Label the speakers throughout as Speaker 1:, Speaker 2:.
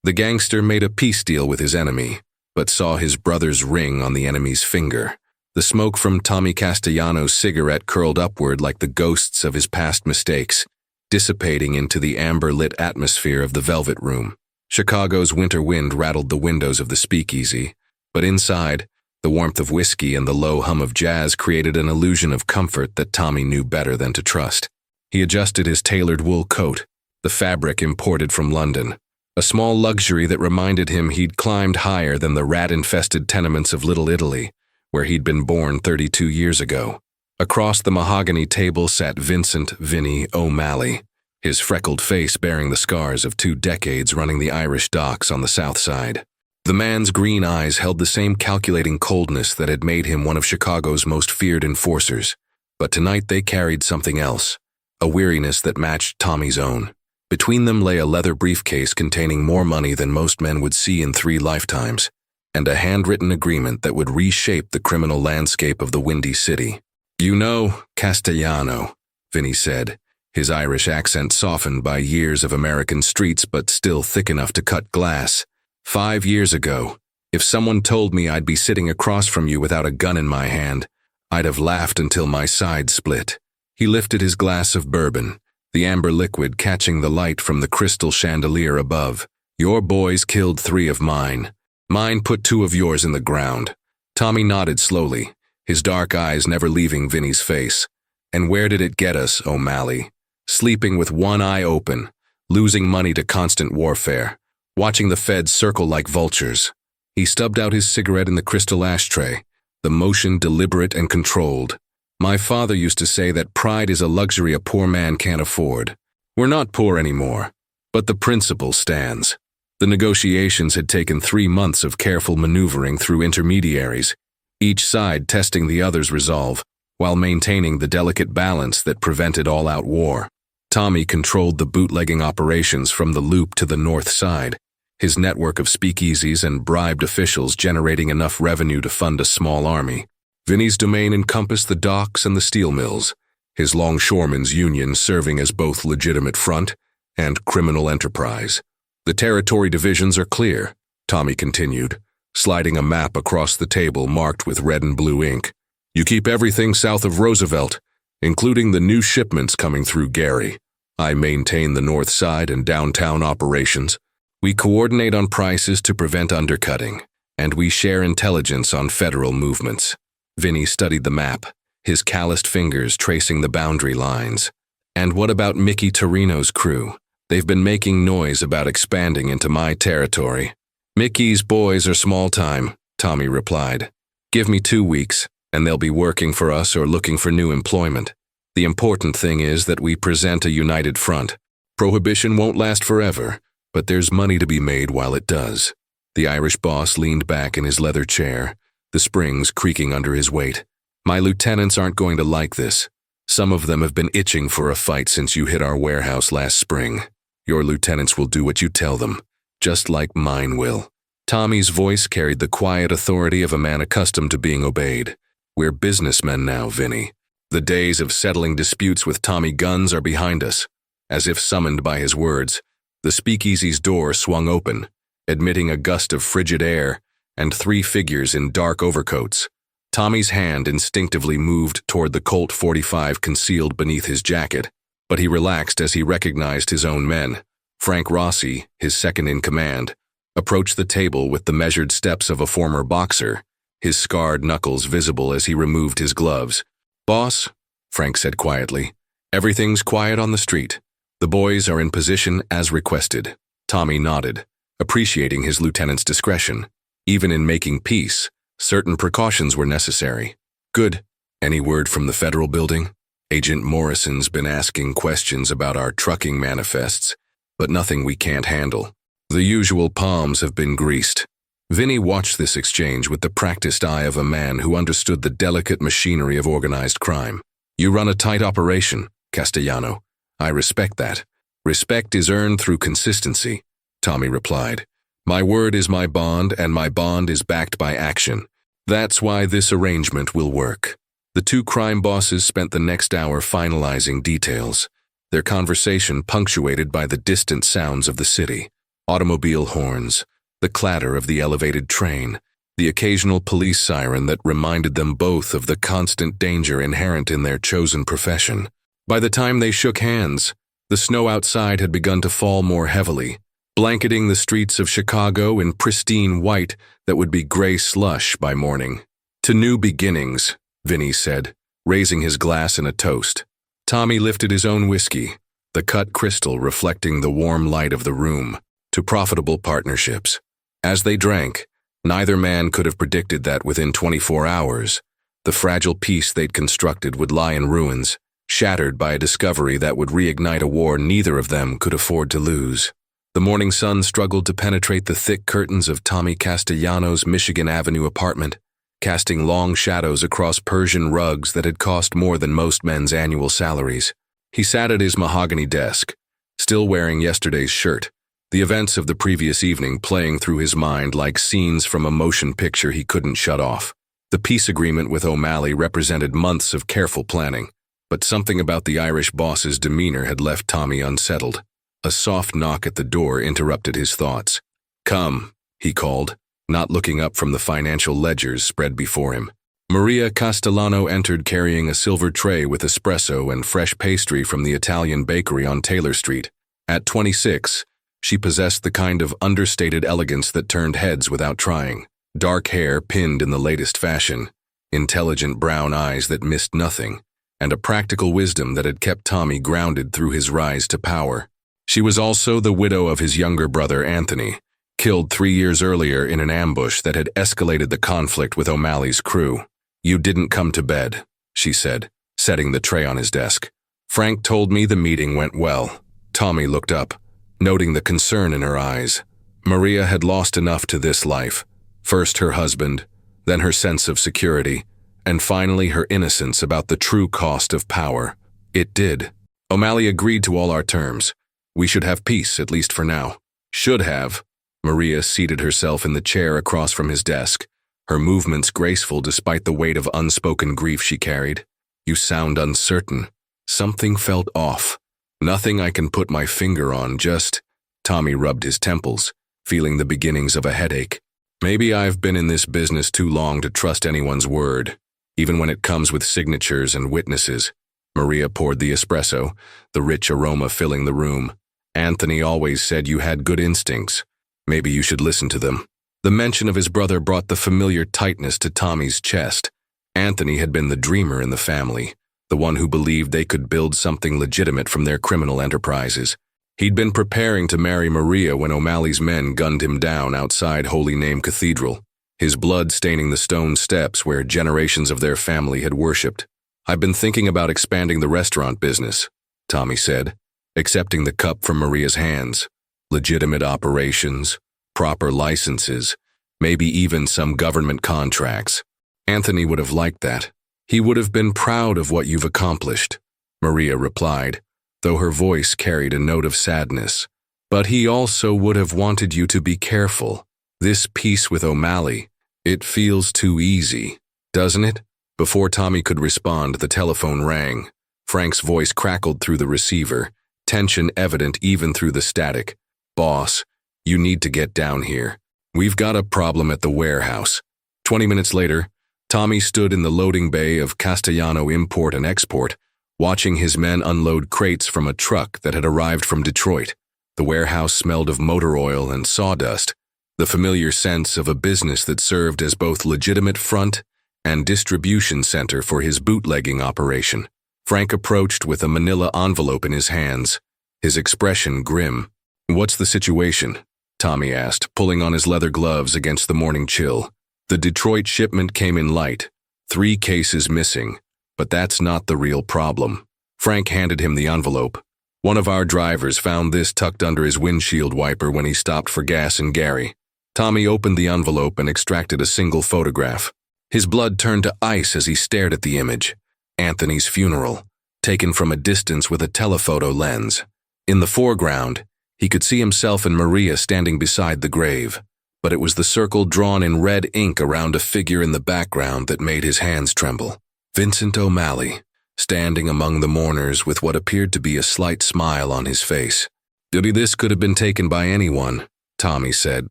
Speaker 1: The gangster made a peace deal with his enemy, but saw his brother's ring on the enemy's finger. The smoke from Tommy Castellano's cigarette curled upward like the ghosts of his past mistakes, dissipating into the amber-lit atmosphere of the Velvet Room. Chicago's winter wind rattled the windows of the speakeasy, but inside, the warmth of whiskey and the low hum of jazz created an illusion of comfort that Tommy knew better than to trust. He adjusted his tailored wool coat, the fabric imported from London, a small luxury that reminded him he'd climbed higher than the rat-infested tenements of Little Italy, where he'd been born 32 years ago. Across the mahogany table sat Vincent "Vinny" O'Malley, his freckled face bearing the scars of 2 decades running the Irish docks on the south side. The man's green eyes held the same calculating coldness that had made him one of Chicago's most feared enforcers, but tonight they carried something else, a weariness that matched Tommy's own. Between them lay a leather briefcase containing more money than most men would see in 3 lifetimes, and a handwritten agreement that would reshape the criminal landscape of the Windy City. "You know, Castellano," Vinny said, his Irish accent softened by years of American streets but still thick enough to cut glass. "5 years ago, if someone told me I'd be sitting across from you without a gun in my hand, I'd have laughed until my side split." He lifted his glass of bourbon, the amber liquid catching the light from the crystal chandelier above. "Your boys killed 3 of mine. Mine put 2 of yours in the ground." Tommy nodded slowly, his dark eyes never leaving Vinny's face. "And where did it get us, O'Malley? Sleeping with one eye open, losing money to constant warfare, watching the feds circle like vultures." He stubbed out his cigarette in the crystal ashtray, the motion deliberate and controlled. "My father used to say that pride is a luxury a poor man can't afford. We're not poor anymore, but the principle stands." The negotiations had taken 3 months of careful maneuvering through intermediaries, each side testing the other's resolve, while maintaining the delicate balance that prevented all-out war. Tommy controlled the bootlegging operations from the Loop to the north side, his network of speakeasies and bribed officials generating enough revenue to fund a small army. Vinny's domain encompassed the docks and the steel mills, his longshoremen's union serving as both legitimate front and criminal enterprise. "The territory divisions are clear," Tommy continued, sliding a map across the table marked with red and blue ink. "You keep everything south of Roosevelt, including the new shipments coming through Gary. I maintain the north side and downtown operations. We coordinate on prices to prevent undercutting, and we share intelligence on federal movements." Vinny studied the map, his calloused fingers tracing the boundary lines. "And what about Mickey Torino's crew? They've been making noise about expanding into my territory." "Mickey's boys are small time," Tommy replied. "Give me 2 weeks, and they'll be working for us or looking for new employment. The important thing is that we present a united front. Prohibition won't last forever, but there's money to be made while it does." The Irish boss leaned back in his leather chair, the springs creaking under his weight. "My lieutenants aren't going to like this. Some of them have been itching for a fight since you hit our warehouse last spring. Your lieutenants will do what you tell them, just like mine will." Tommy's voice carried the quiet authority of a man accustomed to being obeyed. "We're businessmen now, Vinny. The days of settling disputes with Tommy guns are behind us." As if summoned by his words, the speakeasy's door swung open, admitting a gust of frigid air and 3 figures in dark overcoats. Tommy's hand instinctively moved toward the Colt .45 concealed beneath his jacket, but he relaxed as he recognized his own men. Frank Rossi, his second-in-command, approached the table with the measured steps of a former boxer, his scarred knuckles visible as he removed his gloves. "Boss," Frank said quietly, "everything's quiet on the street. The boys are in position as requested." Tommy nodded, appreciating his lieutenant's discretion. Even in making peace, certain precautions were necessary. "Good. Any word from the federal building? Agent Morrison's been asking questions about our trucking manifests, but nothing we can't handle. The usual palms have been greased." Vinny watched this exchange with the practiced eye of a man who understood the delicate machinery of organized crime. "You run a tight operation, Castellano. I respect that. Respect is earned through consistency," Tommy replied. "My word is my bond, and my bond is backed by action. That's why this arrangement will work." The 2 crime bosses spent the next hour finalizing details, their conversation punctuated by the distant sounds of the city. Automobile horns, the clatter of the elevated train, the occasional police siren that reminded them both of the constant danger inherent in their chosen profession. By the time they shook hands, the snow outside had begun to fall more heavily, blanketing the streets of Chicago in pristine white that would be gray slush by morning. "To new beginnings," Vinny said, raising his glass in a toast. Tommy lifted his own whiskey, the cut crystal reflecting the warm light of the room. "To profitable partnerships." As they drank, neither man could have predicted that within 24 hours, the fragile peace they'd constructed would lie in ruins, shattered by a discovery that would reignite a war neither of them could afford to lose. The morning sun struggled to penetrate the thick curtains of Tommy Castellano's Michigan Avenue apartment, casting long shadows across Persian rugs that had cost more than most men's annual salaries. He sat at his mahogany desk, still wearing yesterday's shirt, the events of the previous evening playing through his mind like scenes from a motion picture he couldn't shut off. The peace agreement with O'Malley represented months of careful planning, but something about the Irish boss's demeanor had left Tommy unsettled. A soft knock at the door interrupted his thoughts. "Come," he called, not looking up from the financial ledgers spread before him. Maria Castellano entered carrying a silver tray with espresso and fresh pastry from the Italian bakery on Taylor Street. At 26, she possessed the kind of understated elegance that turned heads without trying. Dark hair pinned in the latest fashion, intelligent brown eyes that missed nothing, and a practical wisdom that had kept Tommy grounded through his rise to power. She was also the widow of his younger brother Anthony, killed 3 years earlier in an ambush that had escalated the conflict with O'Malley's crew. "You didn't come to bed," she said, setting the tray on his desk. "Frank told me the meeting went well." Tommy looked up, noting the concern in her eyes. Maria had lost enough to this life. First her husband, then her sense of security, and finally her innocence about the true cost of power. It did. "O'Malley agreed to all our terms. We should have peace, at least for now." "Should have." Maria seated herself in the chair across from his desk, her movements graceful despite the weight of unspoken grief she carried. "You sound uncertain." Something felt off. "Nothing I can put my finger on, just—" Tommy rubbed his temples, feeling the beginnings of a headache. "Maybe I've been in this business too long to trust anyone's word, even when it comes with signatures and witnesses." Maria poured the espresso, the rich aroma filling the room. "Anthony always said you had good instincts. Maybe you should listen to them." The mention of his brother brought the familiar tightness to Tommy's chest. Anthony had been the dreamer in the family, the one who believed they could build something legitimate from their criminal enterprises. He'd been preparing to marry Maria when O'Malley's men gunned him down outside Holy Name Cathedral, his blood staining the stone steps where generations of their family had worshipped. "I've been thinking about expanding the restaurant business," Tommy said, accepting the cup from Maria's hands. "Legitimate operations, proper licenses, maybe even some government contracts. Anthony would have liked that. He would have been proud of what you've accomplished," Maria replied, though her voice carried a note of sadness. "But he also would have wanted you to be careful. This peace with O'Malley, it feels too easy, doesn't it?" Before Tommy could respond, the telephone rang. Frank's voice crackled through the receiver, tension evident even through the static. "Boss, you need to get down here. We've got a problem at the warehouse." 20 minutes later, Tommy stood in the loading bay of Castellano Import and Export, watching his men unload crates from a truck that had arrived from Detroit. The warehouse smelled of motor oil and sawdust, the familiar sense of a business that served as both legitimate front and distribution center for his bootlegging operation. Frank approached with a manila envelope in his hands, his expression grim. "What's the situation?" Tommy asked, pulling on his leather gloves against the morning chill. "The Detroit shipment came in light. 3 cases missing, but that's not the real problem." Frank handed him the envelope. "One of our drivers found this tucked under his windshield wiper when he stopped for gas in Gary." Tommy opened the envelope and extracted a single photograph. His blood turned to ice as he stared at the image. Anthony's funeral, taken from a distance with a telephoto lens. In the foreground, he could see himself and Maria standing beside the grave, but it was the circle drawn in red ink around a figure in the background that made his hands tremble. Vincent O'Malley, standing among the mourners with what appeared to be a slight smile on his face. This could have been taken by anyone, Tommy said,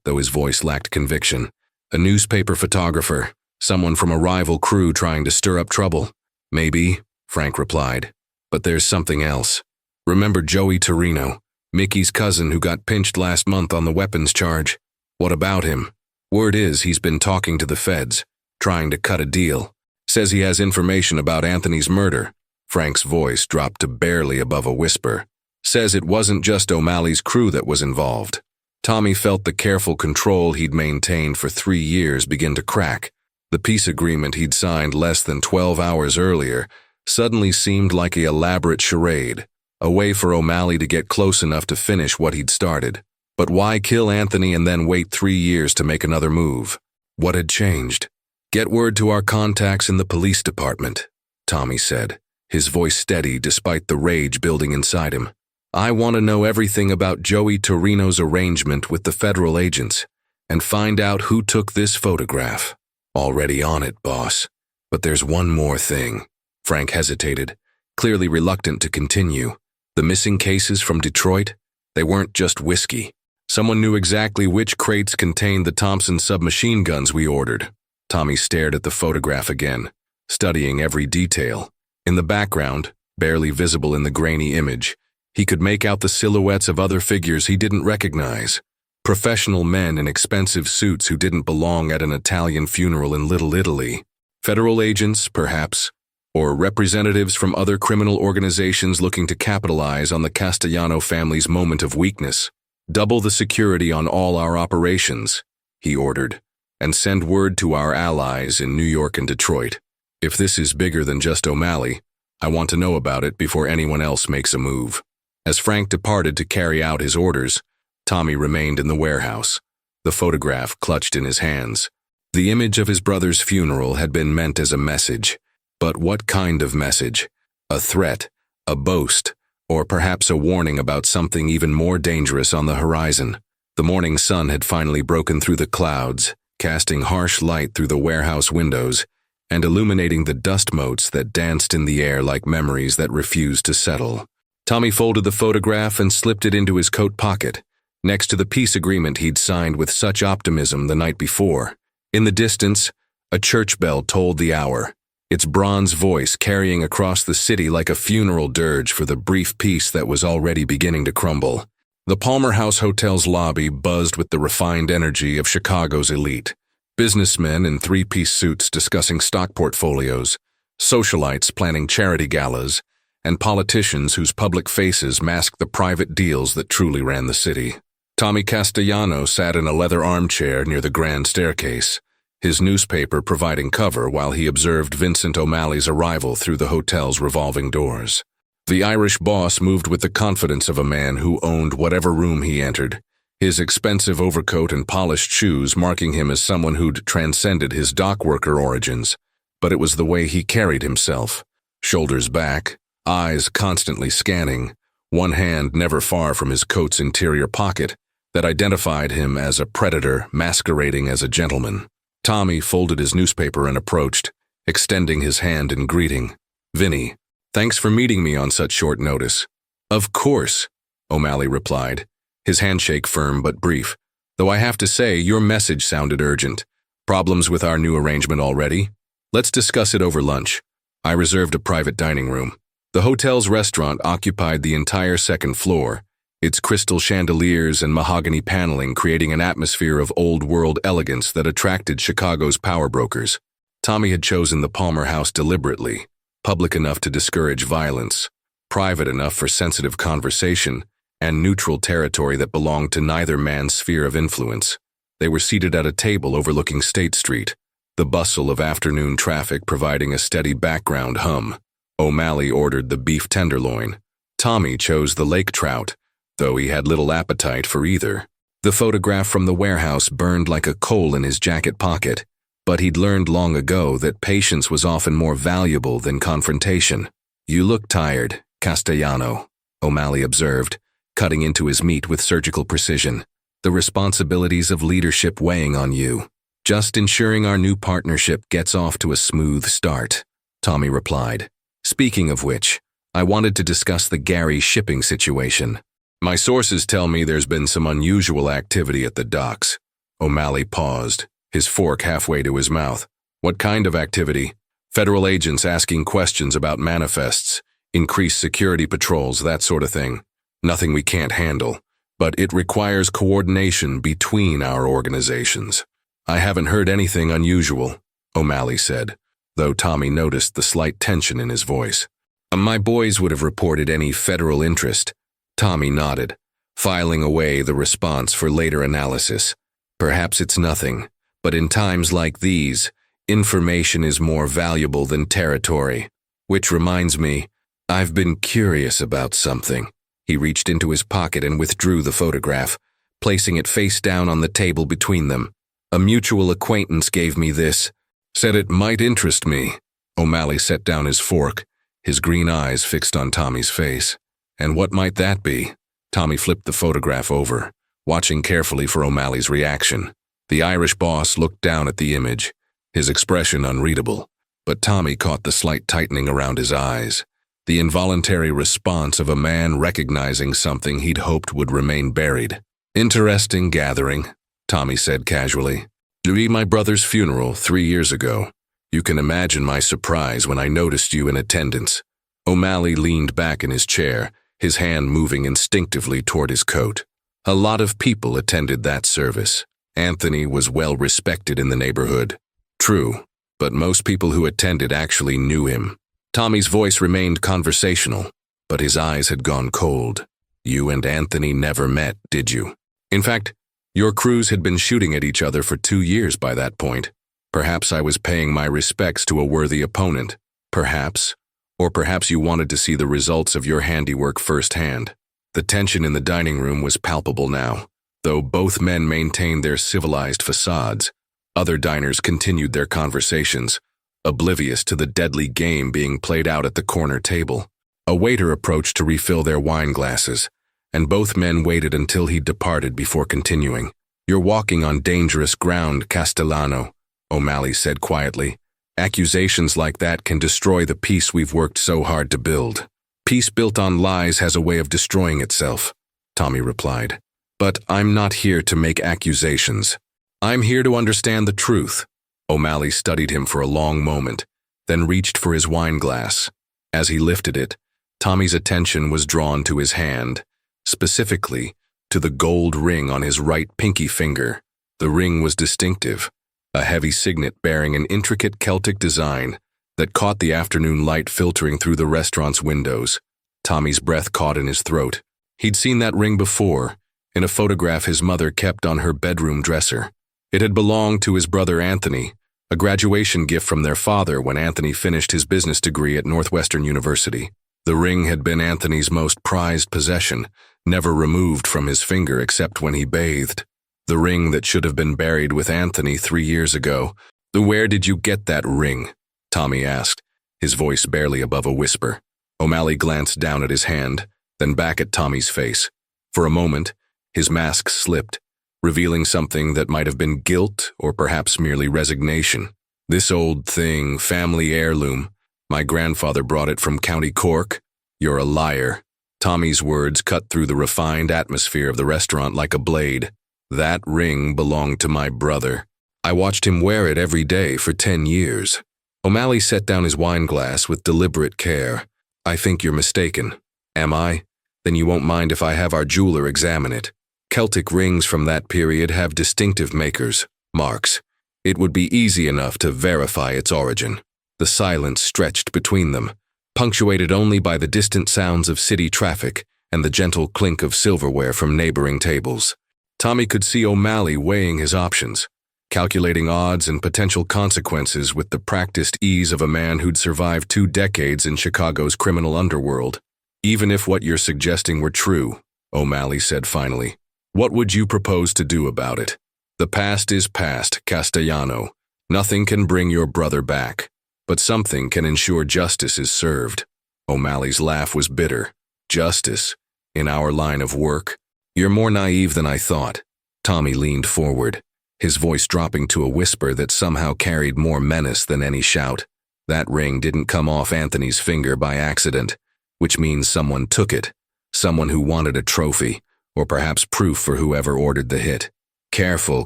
Speaker 1: though his voice lacked conviction. A newspaper photographer, someone from a rival crew trying to stir up trouble. Maybe, Frank replied. But there's something else. Remember Joey Torino, Mickey's cousin who got pinched last month on the weapons charge? What about him? Word is he's been talking to the feds, trying to cut a deal. Says he has information about Anthony's murder. Frank's voice dropped to barely above a whisper. Says it wasn't just O'Malley's crew that was involved. Tommy felt the careful control he'd maintained for 3 years begin to crack. The peace agreement he'd signed less than 12 hours earlier suddenly seemed like an elaborate charade, a way for O'Malley to get close enough to finish what he'd started. But why kill Anthony and then wait 3 years to make another move? What had changed? Get word to our contacts in the police department, Tommy said, his voice steady despite the rage building inside him. I want to know everything about Joey Torino's arrangement with the federal agents and find out who took this photograph. Already on it, boss. But there's one more thing. Frank hesitated, clearly reluctant to continue. The missing cases from Detroit? They weren't just whiskey. Someone knew exactly which crates contained the Thompson submachine guns we ordered. Tommy stared at the photograph again, studying every detail. In the background, barely visible in the grainy image, he could make out the silhouettes of other figures he didn't recognize. Professional men in expensive suits who didn't belong at an Italian funeral in Little Italy. Federal agents, perhaps, or representatives from other criminal organizations looking to capitalize on the Castellano family's moment of weakness. Double the security on all our operations, he ordered, and send word to our allies in New York and Detroit. If this is bigger than just O'Malley, I want to know about it before anyone else makes a move. As Frank departed to carry out his orders, Tommy remained in the warehouse, the photograph clutched in his hands. The image of his brother's funeral had been meant as a message. But what kind of message? A threat, a boast, or perhaps a warning about something even more dangerous on the horizon. The morning sun had finally broken through the clouds, casting harsh light through the warehouse windows and illuminating the dust motes that danced in the air like memories that refused to settle. Tommy folded the photograph and slipped it into his coat pocket, next to the peace agreement he'd signed with such optimism the night before. In the distance, a church bell tolled the hour, its bronze voice carrying across the city like a funeral dirge for the brief peace that was already beginning to crumble. The Palmer House Hotel's lobby buzzed with the refined energy of Chicago's elite. Businessmen in three-piece suits discussing stock portfolios, socialites planning charity galas, and politicians whose public faces masked the private deals that truly ran the city. Tommy Castellano sat in a leather armchair near the grand staircase, his newspaper providing cover while he observed Vincent O'Malley's arrival through the hotel's revolving doors. The Irish boss moved with the confidence of a man who owned whatever room he entered, his expensive overcoat and polished shoes marking him as someone who'd transcended his dock worker origins. But it was the way he carried himself, shoulders back, eyes constantly scanning, one hand never far from his coat's interior pocket, that identified him as a predator masquerading as a gentleman. Tommy folded his newspaper and approached, extending his hand in greeting. "Vinny, thanks for meeting me on such short notice." "Of course," O'Malley replied, his handshake firm but brief, "though I have to say your message sounded urgent. Problems with our new arrangement already? Let's discuss it over lunch." I reserved a private dining room. The hotel's restaurant occupied the entire second floor, its crystal chandeliers and mahogany paneling creating an atmosphere of old-world elegance that attracted Chicago's power brokers. Tommy had chosen the Palmer House deliberately, public enough to discourage violence, private enough for sensitive conversation, and neutral territory that belonged to neither man's sphere of influence. They were seated at a table overlooking State Street, the bustle of afternoon traffic providing a steady background hum. O'Malley ordered the beef tenderloin. Tommy chose the lake trout, though he had little appetite for either. The photograph from the warehouse burned like a coal in his jacket pocket, but he'd learned long ago that patience was often more valuable than confrontation. "You look tired, Castellano," O'Malley observed, cutting into his meat with surgical precision. "The responsibilities of leadership weighing on you. Just ensuring our new partnership gets off to a smooth start," Tommy replied. "Speaking of which, I wanted to discuss the Gary shipping situation." My sources tell me there's been some unusual activity at the docks. O'Malley paused, his fork halfway to his mouth. What kind of activity? Federal agents asking questions about manifests, increased security patrols, that sort of thing. Nothing we can't handle, but it requires coordination between our organizations. I haven't heard anything unusual, O'Malley said, though Tommy noticed the slight tension in his voice. My boys would have reported any federal interest. Tommy nodded, filing away the response for later analysis. Perhaps it's nothing, but in times like these, information is more valuable than territory. Which reminds me, I've been curious about something. He reached into his pocket and withdrew the photograph, placing it face down on the table between them. A mutual acquaintance gave me this. Said it might interest me. O'Malley set down his fork, his green eyes fixed on Tommy's face. And what might that be? Tommy flipped the photograph over, watching carefully for O'Malley's reaction. The Irish boss looked down at the image, his expression unreadable, but Tommy caught the slight tightening around his eyes, the involuntary response of a man recognizing something he'd hoped would remain buried. Interesting gathering, Tommy said casually. During my brother's funeral 3 years ago. You can imagine my surprise when I noticed you in attendance. O'Malley leaned back in his chair, his hand moving instinctively toward his coat. A lot of people attended that service. Anthony was well respected in the neighborhood. True, but most people who attended actually knew him. Tommy's voice remained conversational, but his eyes had gone cold. You and Anthony never met, did you? In fact, your crews had been shooting at each other for 2 years by that point. Perhaps I was paying my respects to a worthy opponent. Perhaps. Or perhaps you wanted to see the results of your handiwork firsthand. The tension in the dining room was palpable now. Though both men maintained their civilized facades, other diners continued their conversations, oblivious to the deadly game being played out at the corner table. A waiter approached to refill their wine glasses, and both men waited until he departed before continuing. You're walking on dangerous ground, Castellano, O'Malley said quietly. Accusations like that can destroy the peace we've worked so hard to build. Peace built on lies has a way of destroying itself, Tommy replied. But I'm not here to make accusations. I'm here to understand the truth. O'Malley studied him for a long moment, then reached for his wine glass. As he lifted it, Tommy's attention was drawn to his hand, specifically to the gold ring on his right pinky finger. The ring was distinctive, a heavy signet bearing an intricate Celtic design that caught the afternoon light filtering through the restaurant's windows. Tommy's breath caught in his throat. He'd seen that ring before, in a photograph his mother kept on her bedroom dresser. It had belonged to his brother Anthony, a graduation gift from their father when Anthony finished his business degree at Northwestern University. The ring had been Anthony's most prized possession, never removed from his finger except when he bathed. The ring that should have been buried with Anthony 3 years ago. Where did you get that ring? Tommy asked, his voice barely above a whisper. O'Malley glanced down at his hand, then back at Tommy's face. For a moment, his mask slipped, revealing something that might have been guilt or perhaps merely resignation. This old thing, family heirloom. My grandfather brought it from County Cork. You're a liar. Tommy's words cut through the refined atmosphere of the restaurant like a blade. That ring belonged to my brother. I watched him wear it every day for 10 years. O'Malley set down his wine glass with deliberate care. I think you're mistaken. Am I? Then you won't mind if I have our jeweler examine it. Celtic rings from that period have distinctive makers, marks. It would be easy enough to verify its origin. The silence stretched between them, punctuated only by the distant sounds of city traffic and the gentle clink of silverware from neighboring tables. Tommy could see O'Malley weighing his options, calculating odds and potential consequences with the practiced ease of a man who'd survived 2 decades in Chicago's criminal underworld. Even if what you're suggesting were true, O'Malley said finally, what would you propose to do about it? The past is past, Castellano. Nothing can bring your brother back, but something can ensure justice is served. O'Malley's laugh was bitter. Justice? In our line of work? You're more naive than I thought. Tommy leaned forward, his voice dropping to a whisper that somehow carried more menace than any shout. That ring didn't come off Anthony's finger by accident, which means someone took it. Someone who wanted a trophy, or perhaps proof for whoever ordered the hit. Careful,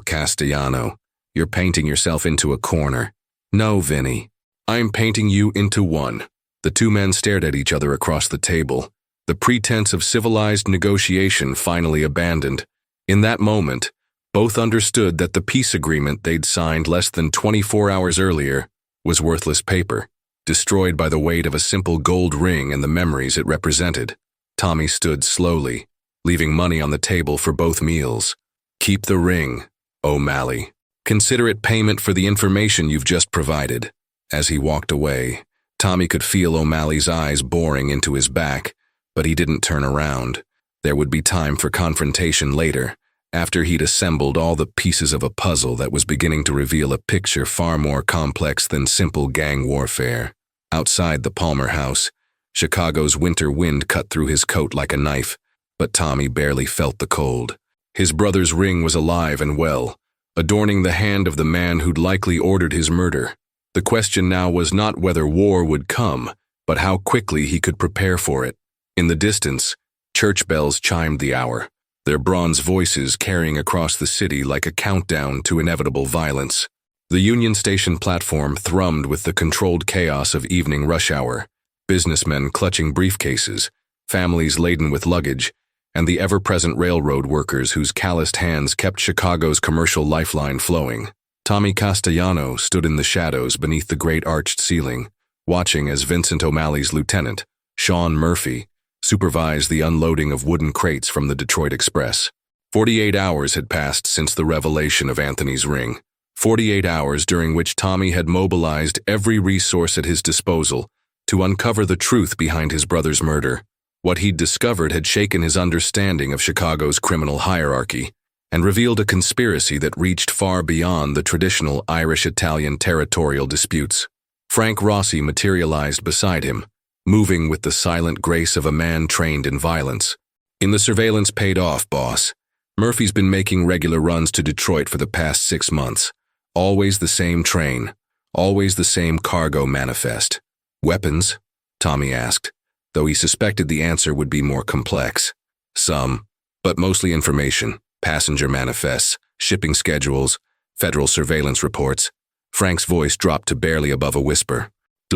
Speaker 1: Castellano. You're painting yourself into a corner. No, Vinny. I'm painting you into one. The two men stared at each other across the table, the pretense of civilized negotiation finally abandoned. In that moment, both understood that the peace agreement they'd signed less than 24 hours earlier was worthless paper, destroyed by the weight of a simple gold ring and the memories it represented. Tommy stood slowly, leaving money on the table for both meals. Keep the ring, O'Malley. Consider it payment for the information you've just provided. As he walked away, Tommy could feel O'Malley's eyes boring into his back, but he didn't turn around. There would be time for confrontation later, after he'd assembled all the pieces of a puzzle that was beginning to reveal a picture far more complex than simple gang warfare. Outside the Palmer house, Chicago's winter wind cut through his coat like a knife, but Tommy barely felt the cold. His brother's ring was alive and well, adorning the hand of the man who'd likely ordered his murder. The question now was not whether war would come, but how quickly he could prepare for it. In the distance, church bells chimed the hour, their bronze voices carrying across the city like a countdown to inevitable violence. The Union Station platform thrummed with the controlled chaos of evening rush hour, businessmen clutching briefcases, families laden with luggage, and the ever-present railroad workers whose calloused hands kept Chicago's commercial lifeline flowing. Tommy Castellano stood in the shadows beneath the great arched ceiling, watching as Vincent O'Malley's lieutenant, Sean Murphy, supervised the unloading of wooden crates from the Detroit Express. 48 hours had passed since the revelation of Anthony's ring. 48 hours during which Tommy had mobilized every resource at his disposal to uncover the truth behind his brother's murder. What he'd discovered had shaken his understanding of Chicago's criminal hierarchy and revealed a conspiracy that reached far beyond the traditional Irish-Italian territorial disputes. Frank Rossi materialized beside him, moving with the silent grace of a man trained in violence. In the surveillance paid off, boss. Murphy's been making regular runs to Detroit for the past 6 months. Always the same train. Always the same cargo manifest. Weapons? Tommy asked, though he suspected the answer would be more complex. Some, but mostly information, passenger manifests, shipping schedules, federal surveillance reports. Frank's voice dropped to barely above a whisper.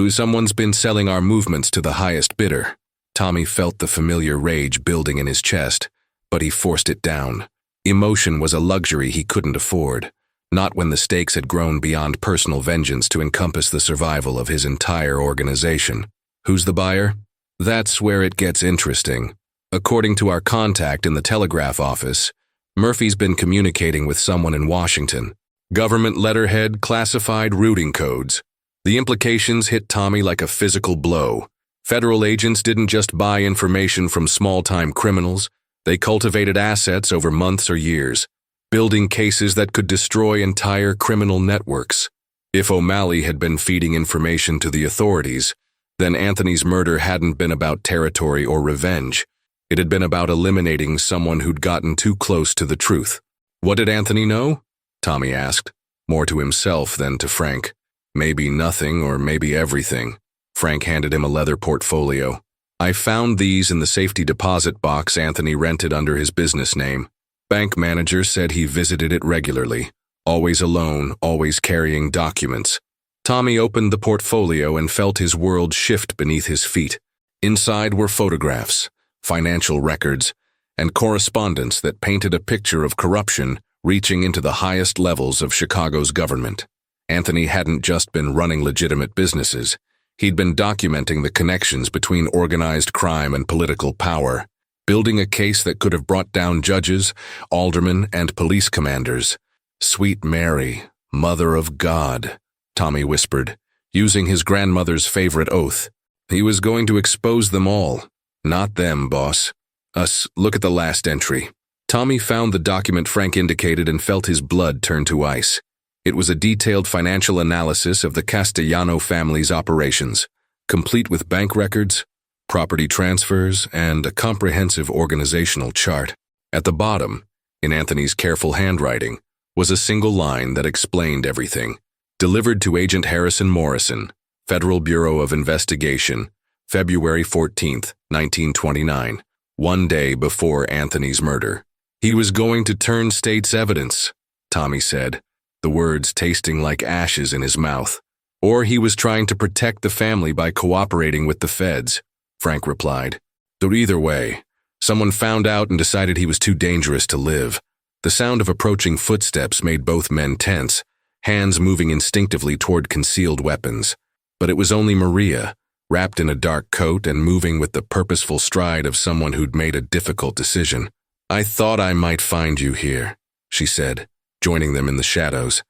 Speaker 1: Someone's been selling our movements to the highest bidder. Tommy felt the familiar rage building in his chest, but he forced it down. Emotion was a luxury he couldn't afford, not when the stakes had grown beyond personal vengeance to encompass the survival of his entire organization. Who's the buyer? That's where it gets interesting. According to our contact in the telegraph office, Murphy's been communicating with someone in Washington. Government letterhead, classified routing codes. The implications hit Tommy like a physical blow. Federal agents didn't just buy information from small-time criminals, they cultivated assets over months or years, building cases that could destroy entire criminal networks. If O'Malley had been feeding information to the authorities, then Anthony's murder hadn't been about territory or revenge. It had been about eliminating someone who'd gotten too close to the truth. What did Anthony know? Tommy asked, more to himself than to Frank. Maybe nothing or maybe everything. Frank handed him a leather portfolio. I found these in the safety deposit box Anthony rented under his business name. Bank manager said he visited it regularly, always alone, always carrying documents. Tommy opened the portfolio and felt his world shift beneath his feet. Inside were photographs, financial records, and correspondence that painted a picture of corruption reaching into the highest levels of Chicago's government. Anthony hadn't just been running legitimate businesses. He'd been documenting the connections between organized crime and political power, building a case that could have brought down judges, aldermen, and police commanders. Sweet Mary, Mother of God, Tommy whispered, using his grandmother's favorite oath. He was going to expose them all. Not them, boss. Us. Look at the last entry. Tommy found the document Frank indicated and felt his blood turn to ice. It was a detailed financial analysis of the Castellano family's operations, complete with bank records, property transfers, and a comprehensive organizational chart. At the bottom, in Anthony's careful handwriting, was a single line that explained everything. Delivered to Agent Harrison Morrison, Federal Bureau of Investigation, February 14, 1929. one day before Anthony's murder. He was going to turn state's evidence, Tommy said, the words tasting like ashes in his mouth. Or he was trying to protect the family by cooperating with the feds, Frank replied. Though either way, someone found out and decided he was too dangerous to live. The sound of approaching footsteps made both men tense, hands moving instinctively toward concealed weapons. But it was only Maria, wrapped in a dark coat and moving with the purposeful stride of someone who'd made a difficult decision. I thought I might find you here, she said, joining them in the shadows.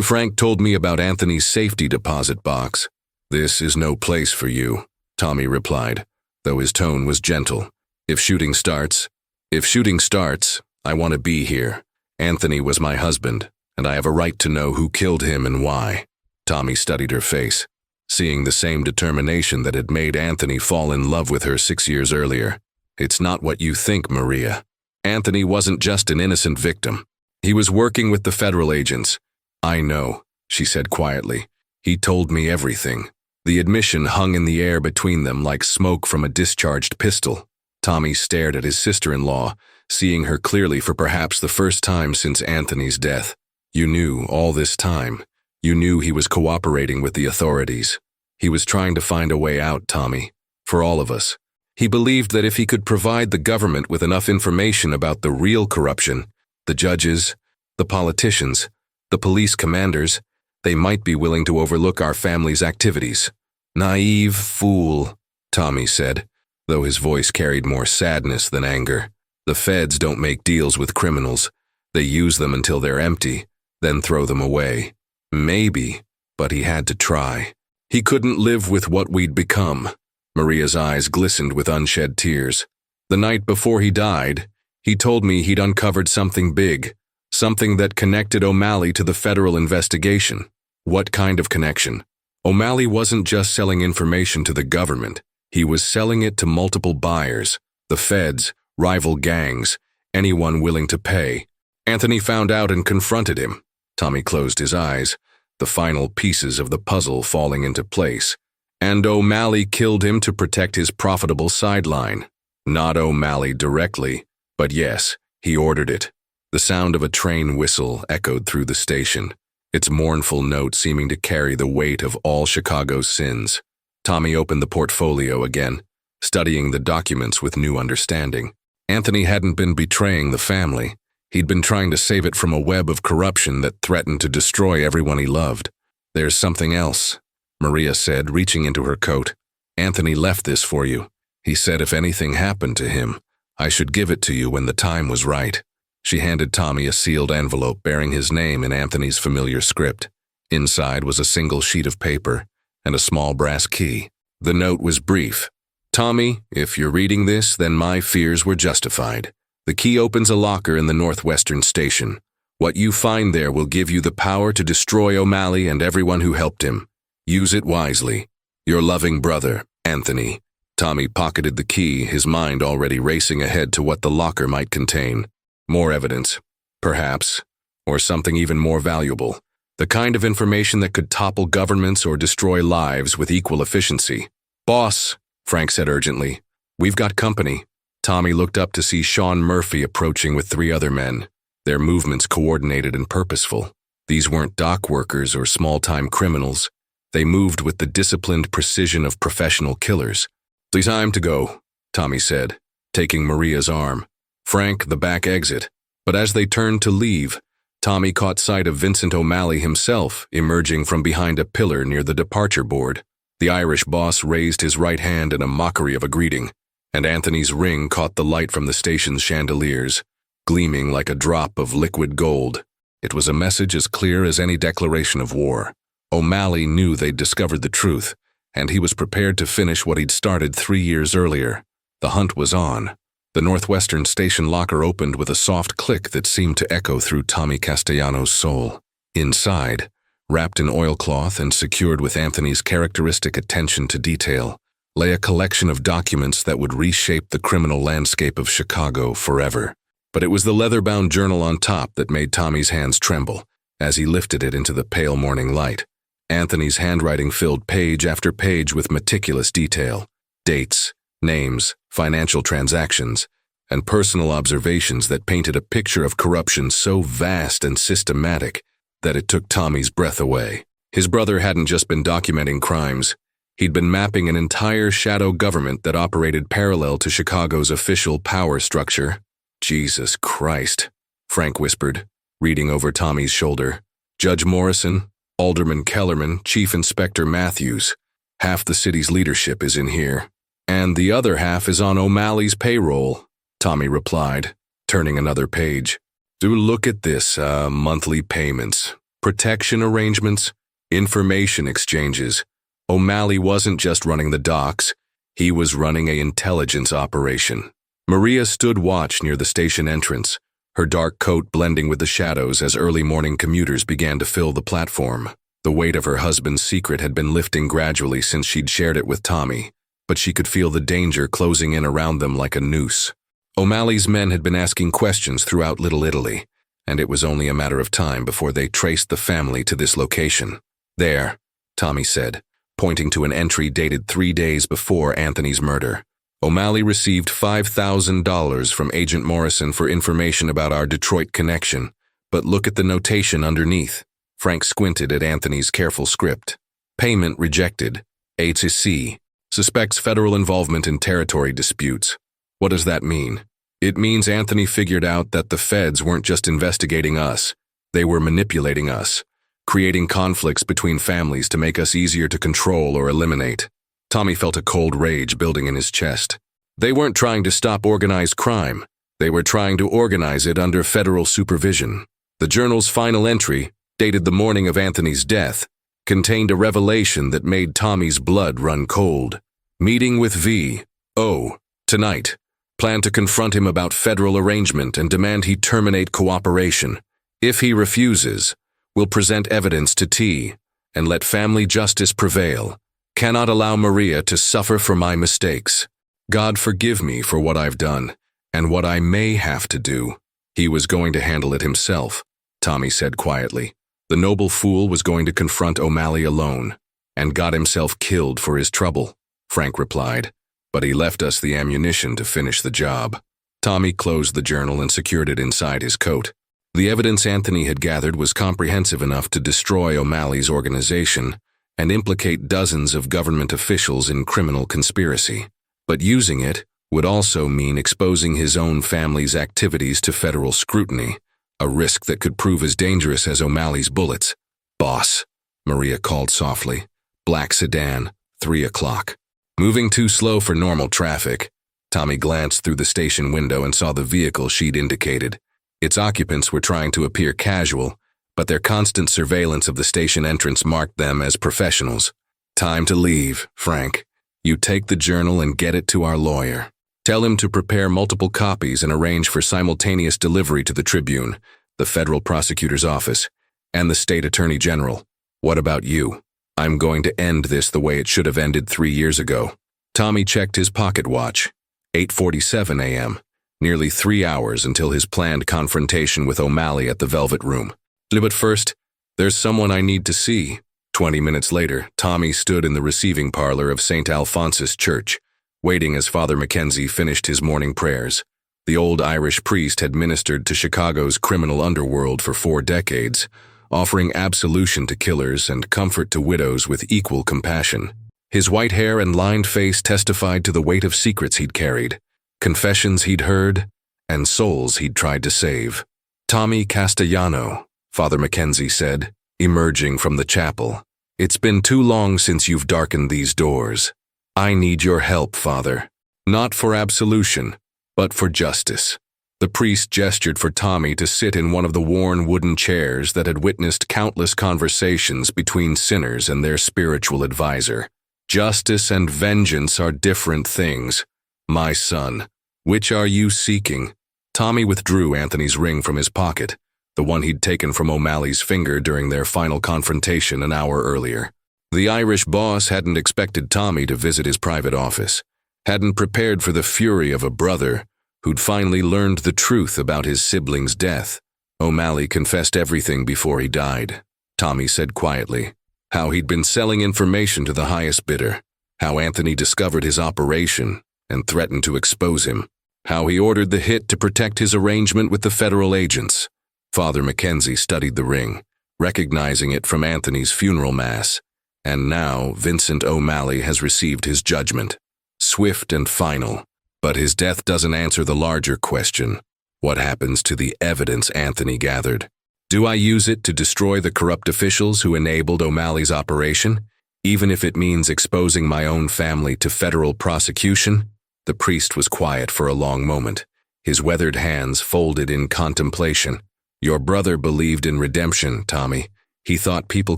Speaker 1: Frank told me about Anthony's safety deposit box. This is no place for you, Tommy replied, though his tone was gentle. If shooting starts, I want to be here. Anthony was my husband, and I have a right to know who killed him and why. Tommy studied her face, seeing the same determination that had made Anthony fall in love with her 6 years earlier. It's not what you think, Maria. Anthony wasn't just an innocent victim. He was working with the federal agents. I know, she said quietly. He told me everything. The admission hung in the air between them like smoke from a discharged pistol. Tommy stared at his sister-in-law, seeing her clearly for perhaps the first time since Anthony's death. You knew all this time. You knew he was cooperating with the authorities. He was trying to find a way out, Tommy, for all of us. He believed that if he could provide the government with enough information about the real corruption, the judges, the politicians, the police commanders, they might be willing to overlook our family's activities. Naive fool, Tommy said, though his voice carried more sadness than anger. The feds don't make deals with criminals. They use them until they're empty, then throw them away. Maybe, but he had to try. He couldn't live with what we'd become. Maria's eyes glistened with unshed tears. The night before he died, he told me he'd uncovered something big, something that connected O'Malley to the federal investigation. What kind of connection? O'Malley wasn't just selling information to the government. He was selling it to multiple buyers, the feds, rival gangs, anyone willing to pay. Anthony found out and confronted him. Tommy closed his eyes, the final pieces of the puzzle falling into place. And O'Malley killed him to protect his profitable sideline. Not O'Malley directly, but yes, he ordered it. The sound of a train whistle echoed through the station, its mournful note seeming to carry the weight of all Chicago's sins. Tommy opened the portfolio again, studying the documents with new understanding. Anthony hadn't been betraying the family. He'd been trying to save it from a web of corruption that threatened to destroy everyone he loved. There's something else, Maria said, reaching into her coat. Anthony left this for you. He said if anything happened to him, I should give it to you when the time was right. She handed Tommy a sealed envelope bearing his name in Anthony's familiar script. Inside was a single sheet of paper and a small brass key. The note was brief. Tommy, if you're reading this, then my fears were justified. The key opens a locker in the Northwestern Station. What you find there will give you the power to destroy O'Malley and everyone who helped him. Use it wisely. Your loving brother, Anthony. Tommy pocketed the key, his mind already racing ahead to what the locker might contain. More evidence, perhaps, or something even more valuable. The kind of information that could topple governments or destroy lives with equal efficiency. Boss, Frank said urgently, we've got company. Tommy looked up to see Sean Murphy approaching with 3 other men, their movements coordinated and purposeful. These weren't dock workers or small-time criminals. They moved with the disciplined precision of professional killers. Time to go, Tommy said, taking Maria's arm. Frank, the back exit. But as they turned to leave, Tommy caught sight of Vincent O'Malley himself emerging from behind a pillar near the departure board. The Irish boss raised his right hand in a mockery of a greeting, and Anthony's ring caught the light from the station's chandeliers, gleaming like a drop of liquid gold. It was a message as clear as any declaration of war. O'Malley knew they'd discovered the truth, and he was prepared to finish what he'd started 3 years earlier. The hunt was on. The Northwestern Station locker opened with a soft click that seemed to echo through Tommy Castellanos' soul. Inside, wrapped in oilcloth and secured with Anthony's characteristic attention to detail, lay a collection of documents that would reshape the criminal landscape of Chicago forever. But it was the leather-bound journal on top that made Tommy's hands tremble as he lifted it into the pale morning light. Anthony's handwriting filled page after page with meticulous detail. Dates, names, financial transactions, and personal observations that painted a picture of corruption so vast and systematic that it took Tommy's breath away. His brother hadn't just been documenting crimes. He'd been mapping an entire shadow government that operated parallel to Chicago's official power structure. Jesus Christ, Frank whispered, reading over Tommy's shoulder. Judge Morrison, Alderman Kellerman, Chief Inspector Matthews. Half the city's leadership is in here. And the other half is on O'Malley's payroll, Tommy replied, turning another page. Do look at this, monthly payments, protection arrangements, information exchanges. O'Malley wasn't just running the docks, he was running an intelligence operation. Maria stood watch near the station entrance, her dark coat blending with the shadows as early morning commuters began to fill the platform. The weight of her husband's secret had been lifting gradually since she'd shared it with Tommy, but she could feel the danger closing in around them like a noose. O'Malley's men had been asking questions throughout Little Italy, and it was only a matter of time before they traced the family to this location. There, Tommy said, pointing to an entry dated 3 days before Anthony's murder. O'Malley received $5,000 from Agent Morrison for information about our Detroit connection, but look at the notation underneath. Frank squinted at Anthony's careful script. Payment rejected. A to C. Suspects federal involvement in territory disputes. What does that mean? It means Anthony figured out that the feds weren't just investigating us. They were manipulating us, creating conflicts between families to make us easier to control or eliminate. Tommy felt a cold rage building in his chest. They weren't trying to stop organized crime. They were trying to organize it under federal supervision. The journal's final entry, dated the morning of Anthony's death, contained a revelation that made Tommy's blood run cold. Meeting with V.O. tonight. Plan to confront him about federal arrangement and demand he terminate cooperation. If he refuses, we'll present evidence to T and let family justice prevail. Cannot allow Maria to suffer for my mistakes. God forgive me for what I've done and what I may have to do. He was going to handle it himself, Tommy said quietly. The noble fool was going to confront O'Malley alone and got himself killed for his trouble, Frank replied. But he left us the ammunition to finish the job. Tommy closed the journal and secured it inside his coat. The evidence Anthony had gathered was comprehensive enough to destroy O'Malley's organization and implicate dozens of government officials in criminal conspiracy. But using it would also mean exposing his own family's activities to federal scrutiny, a risk that could prove as dangerous as O'Malley's bullets. Boss, Maria called softly. Black sedan, 3 o'clock. Moving too slow for normal traffic. Tommy glanced through the station window and saw the vehicle she'd indicated. Its occupants were trying to appear casual, but their constant surveillance of the station entrance marked them as professionals. Time to leave, Frank. You take the journal and get it to our lawyer. Tell him to prepare multiple copies and arrange for simultaneous delivery to the Tribune, the federal prosecutor's office, and the state attorney general. What about you? I'm going to end this the way it should have ended 3 years ago. Tommy checked his pocket watch. 8:47 a.m., nearly 3 hours until his planned confrontation with O'Malley at the Velvet Room. But first, there's someone I need to see. 20 minutes later, Tommy stood in the receiving parlor of St. Alphonsus Church, waiting as Father Mackenzie finished his morning prayers. The old Irish priest had ministered to Chicago's criminal underworld for 4 decades, offering absolution to killers and comfort to widows with equal compassion. His white hair and lined face testified to the weight of secrets he'd carried, confessions he'd heard, and souls he'd tried to save. Tommy Castellano, Father Mackenzie said, emerging from the chapel. It's been too long since you've darkened these doors. I need your help, Father. Not for absolution, but for justice. The priest gestured for Tommy to sit in one of the worn wooden chairs that had witnessed countless conversations between sinners and their spiritual advisor. Justice and vengeance are different things. My son, which are you seeking? Tommy withdrew Anthony's ring from his pocket, the one he'd taken from O'Malley's finger during their final confrontation an hour earlier. The Irish boss hadn't expected Tommy to visit his private office, hadn't prepared for the fury of a brother who'd finally learned the truth about his sibling's death. O'Malley confessed everything before he died, Tommy said quietly. How he'd been selling information to the highest bidder, how Anthony discovered his operation, and threatened to expose him. How he ordered the hit to protect his arrangement with the federal agents. Father Mackenzie studied the ring, recognizing it from Anthony's funeral mass. And now Vincent O'Malley has received his judgment. Swift and final. But his death doesn't answer the larger question. What happens to the evidence Anthony gathered? Do I use it to destroy the corrupt officials who enabled O'Malley's operation, even if it means exposing my own family to federal prosecution? The priest was quiet for a long moment, his weathered hands folded in contemplation. Your brother believed in redemption, Tommy. He thought people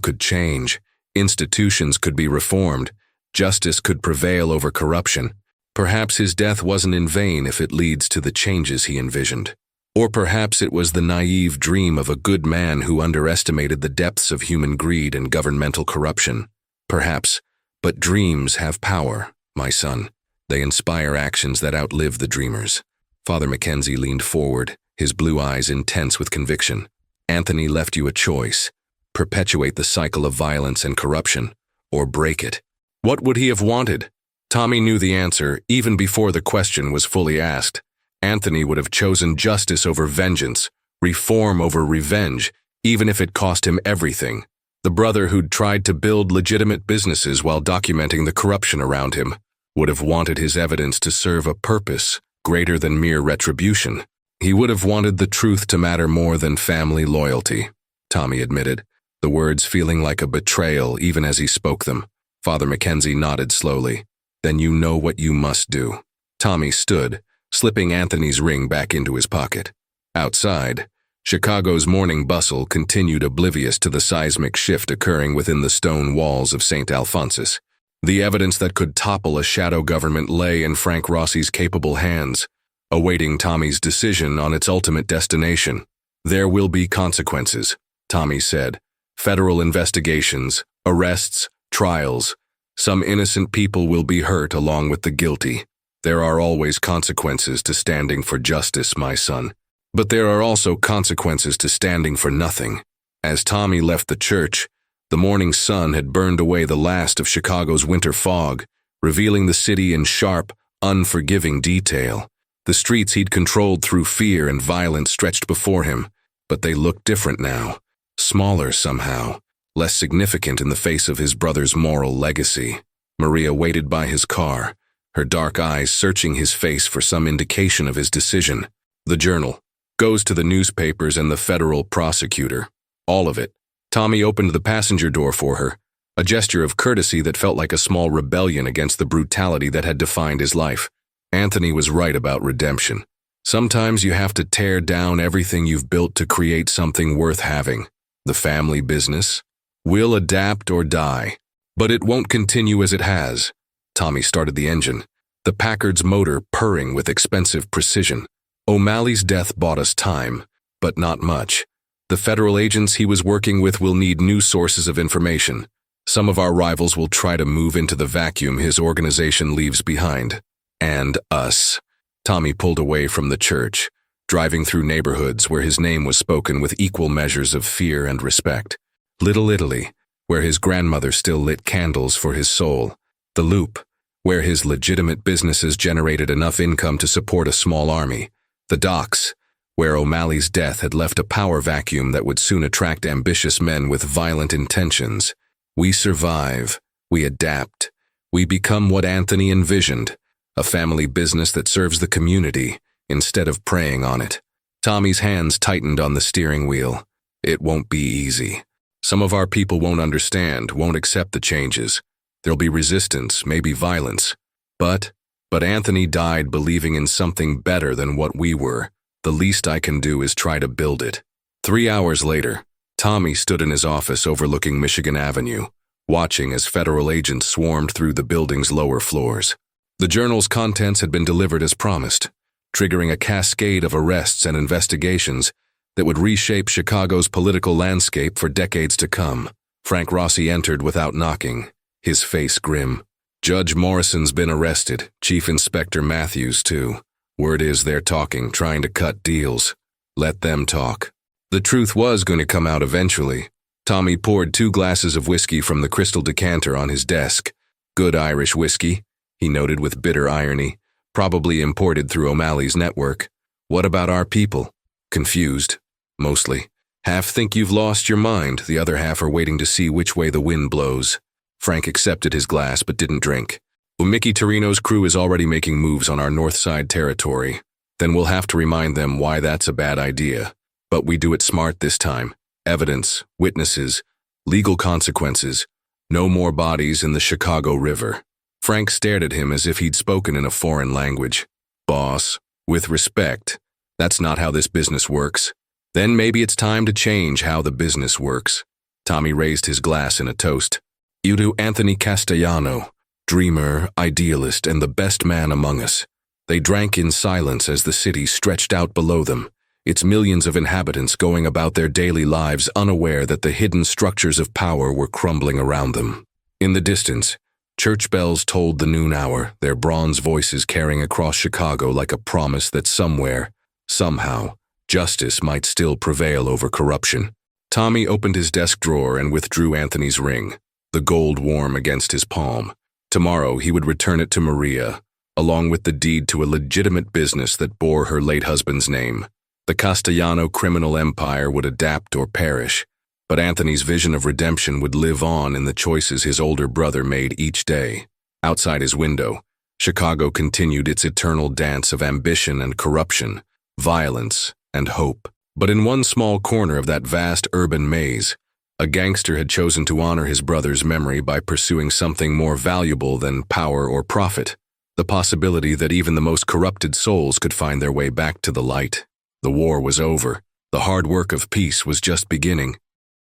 Speaker 1: could change, institutions could be reformed, justice could prevail over corruption. Perhaps his death wasn't in vain if it leads to the changes he envisioned. Or perhaps it was the naive dream of a good man who underestimated the depths of human greed and governmental corruption. Perhaps, but dreams have power, my son. They inspire actions that outlive the dreamers. Father Mackenzie leaned forward, his blue eyes intense with conviction. Anthony left you a choice. Perpetuate the cycle of violence and corruption, or break it. What would he have wanted? Tommy knew the answer even before the question was fully asked. Anthony would have chosen justice over vengeance, reform over revenge, even if it cost him everything. The brother who'd tried to build legitimate businesses while documenting the corruption around him would have wanted his evidence to serve a purpose greater than mere retribution. He would have wanted the truth to matter more than family loyalty, Tommy admitted, the words feeling like a betrayal even as he spoke them. Father Mackenzie nodded slowly. Then you know what you must do. Tommy stood, slipping Anthony's ring back into his pocket. Outside, Chicago's morning bustle continued oblivious to the seismic shift occurring within the stone walls of St. Alphonsus. The evidence that could topple a shadow government lay in Frank Rossi's capable hands, awaiting Tommy's decision on its ultimate destination. There will be consequences, Tommy said. Federal investigations, arrests, trials. Some innocent people will be hurt along with the guilty. There are always consequences to standing for justice, my son. But there are also consequences to standing for nothing. As Tommy left the church, the morning sun had burned away the last of Chicago's winter fog, revealing the city in sharp, unforgiving detail. The streets he'd controlled through fear and violence stretched before him, but they looked different now. Smaller somehow, less significant in the face of his brother's moral legacy. Maria waited by his car, her dark eyes searching his face for some indication of his decision. The journal goes to the newspapers and the federal prosecutor. All of it. Tommy opened the passenger door for her, a gesture of courtesy that felt like a small rebellion against the brutality that had defined his life. Anthony was right about redemption. Sometimes you have to tear down everything you've built to create something worth having. The family business will adapt or die, but it won't continue as it has. Tommy started the engine, the Packard's motor purring with expensive precision. O'Malley's death bought us time, but not much. The federal agents he was working with will need new sources of information. Some of our rivals will try to move into the vacuum his organization leaves behind. And us. Tommy pulled away from the church, driving through neighborhoods where his name was spoken with equal measures of fear and respect. Little Italy, where his grandmother still lit candles for his soul. The Loop, where his legitimate businesses generated enough income to support a small army. The Docks, where O'Malley's death had left a power vacuum that would soon attract ambitious men with violent intentions. We survive, we adapt, we become what Anthony envisioned, a family business that serves the community instead of preying on it. Tommy's hands tightened on the steering wheel. It won't be easy. Some of our people won't understand, won't accept the changes. There'll be resistance, maybe violence. But Anthony died believing in something better than what we were. The least I can do is try to build it. 3 hours later, Tommy stood in his office overlooking Michigan Avenue, watching as federal agents swarmed through the building's lower floors. The journal's contents had been delivered as promised, triggering a cascade of arrests and investigations that would reshape Chicago's political landscape for decades to come. Frank Rossi entered without knocking, his face grim. Judge Morrison's been arrested, Chief Inspector Matthews too. Word is they're talking, trying to cut deals. Let them talk. The truth was going to come out eventually. Tommy poured 2 glasses of whiskey from the crystal decanter on his desk. Good Irish whiskey, he noted with bitter irony, Probably imported through O'Malley's network. What about our people? Confused. Mostly. Half think you've lost your mind, the other half are waiting to see which way the wind blows. Frank accepted his glass but didn't drink. Mickey Torino's crew is already making moves on our north side territory. Then we'll have to remind them why that's a bad idea. But we do it smart this time. Evidence, witnesses, legal consequences. No more bodies in the Chicago River. Frank stared at him as if he'd spoken in a foreign language. Boss, with respect, that's not how this business works. Then maybe it's time to change how the business works. Tommy raised his glass in a toast. You to Anthony Castellano, dreamer, idealist, and the best man among us. They drank in silence as the city stretched out below them, its millions of inhabitants going about their daily lives unaware that the hidden structures of power were crumbling around them. In the distance, church bells tolled the noon hour, their bronze voices carrying across Chicago like a promise that somewhere, somehow, justice might still prevail over corruption. Tommy opened his desk drawer and withdrew Anthony's ring, the gold warm against his palm. Tomorrow he would return it to Maria, along with the deed to a legitimate business that bore her late husband's name. The Castellano criminal empire would adapt or perish, but Anthony's vision of redemption would live on in the choices his older brother made each day. Outside his window, Chicago continued its eternal dance of ambition and corruption, violence and hope. But in one small corner of that vast urban maze, a gangster had chosen to honor his brother's memory by pursuing something more valuable than power or profit, the possibility that even the most corrupted souls could find their way back to the light. The war was over. The hard work of peace was just beginning.